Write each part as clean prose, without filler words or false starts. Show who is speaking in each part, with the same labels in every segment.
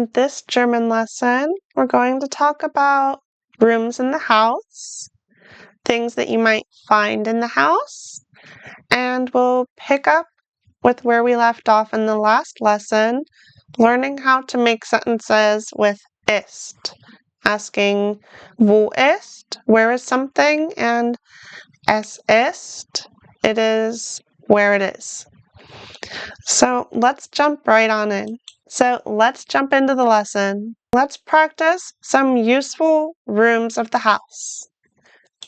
Speaker 1: In this German lesson, we're going to talk about rooms in the house, things that you might find in the house, and we'll pick up with where we left off in the last lesson, learning how to make sentences with ist, asking wo ist, where is something, and es ist, it is where it is. So let's jump right on in. So let's jump into the lesson. Let's practice some useful rooms of the house.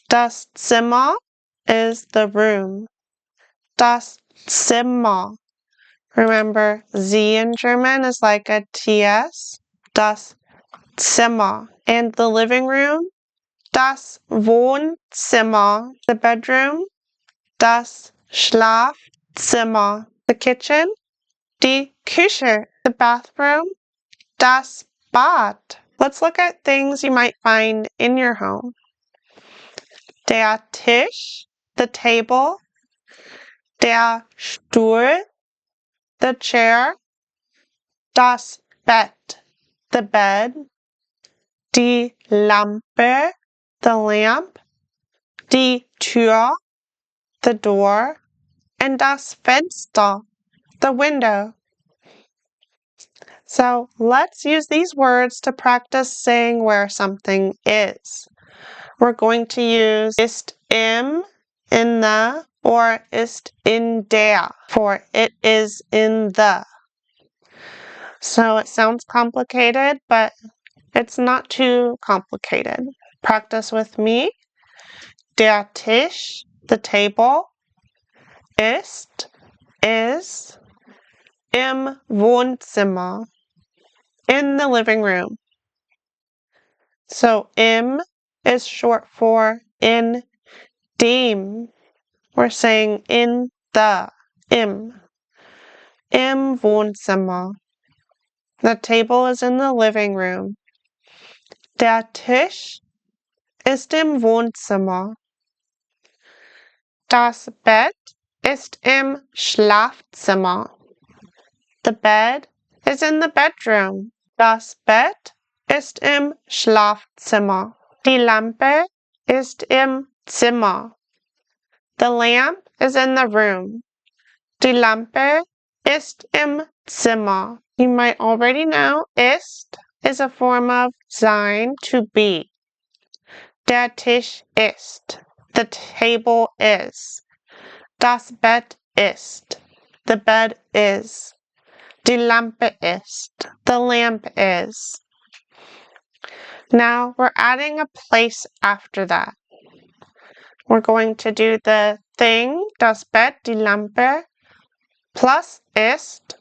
Speaker 1: Das Zimmer is the room. Das Zimmer. Remember, Z in German is like a TS. Das Zimmer. And the living room, das Wohnzimmer. The bedroom, das Schlafzimmer. The kitchen, die Küche. The bathroom, das Bad. Let's look at things you might find in your home. Der Tisch, the table. Der Stuhl, the chair. Das Bett, the bed. Die Lampe, the lamp. Die Tür, the door. And das Fenster, the window. So let's use these words to practice saying where something is. We're going to use ist im, in the, or ist in der, for it is in the. So it sounds complicated, but it's not too complicated. Practice with me. Der Tisch, the table, ist, is, im Wohnzimmer, in the living room. So im is short for in dem. We're saying in the, im Wohnzimmer. The table is in the living room. Der Tisch ist im Wohnzimmer. Das Bett ist im Schlafzimmer. The bed is in the bedroom. Das Bett ist im Schlafzimmer. Die Lampe ist im Zimmer. The lamp is in the room. Die Lampe ist im Zimmer. You might already know ist is a form of sein, to be. Der Tisch ist. The table is. Das Bett ist. The bed is. Die Lampe ist. The lamp is. Now we're adding a place after that. We're going to do the thing, das Bett, die Lampe, plus ist,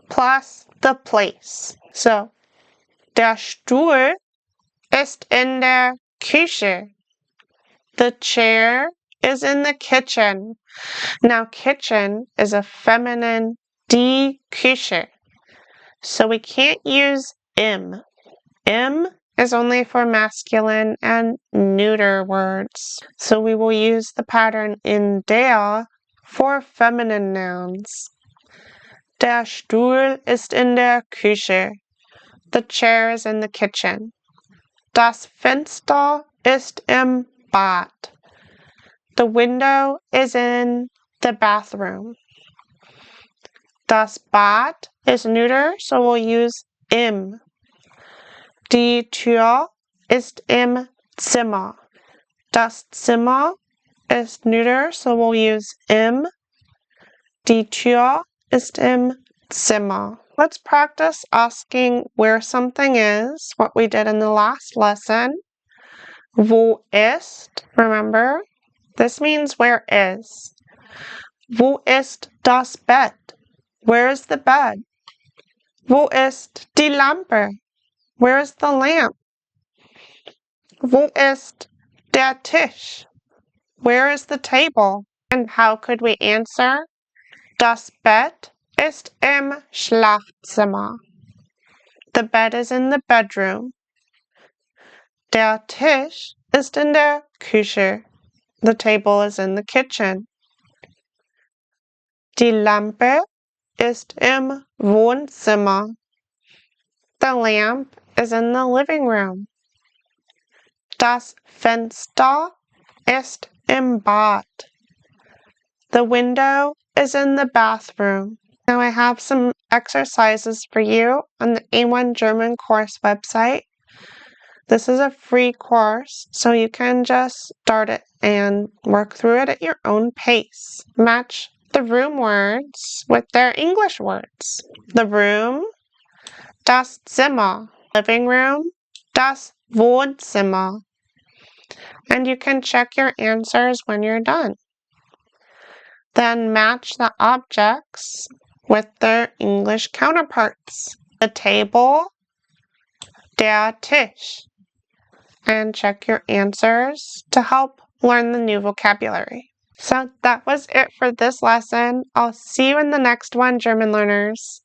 Speaker 1: plus the place. So, der Stuhl ist in der Küche. The chair is in the kitchen. Now, kitchen is a feminine die Küche. So we can't use im. Im is only for masculine and neuter words. So we will use the pattern in der for feminine nouns. Der Stuhl ist in der Küche. The chair is in the kitchen. Das Fenster ist im Bad. The window is in the bathroom. Das Bad is neuter, so we'll use im. Die Tür ist im Zimmer. Das Zimmer ist neuter, so we'll use im. Die Tür ist im Zimmer. Let's practice asking where something is, what we did in the last lesson. Wo ist? Remember, this means where is. Wo ist das Bett? Where is the bed? Wo ist die Lampe? Where is the lamp? Wo ist der Tisch? Where is the table? And how could we answer? Das Bett ist im Schlafzimmer. The bed is in the bedroom. Der Tisch ist in der Küche. The table is in the kitchen. Die Lampe ist im Wohnzimmer. The lamp is in the living room. Das Fenster ist im Bad. The window is in the bathroom. Now I have some exercises for you on the A1 German course website. This is a free course, so you can just start it and work through it at your own pace. Match the room words with their English words. The room, das Zimmer. Living room, das Wohnzimmer. And you can check your answers when you're done. Then match the objects with their English counterparts. The table, der Tisch. And check your answers to help learn the new vocabulary. So that was it for this lesson. I'll see you in the next one, German learners.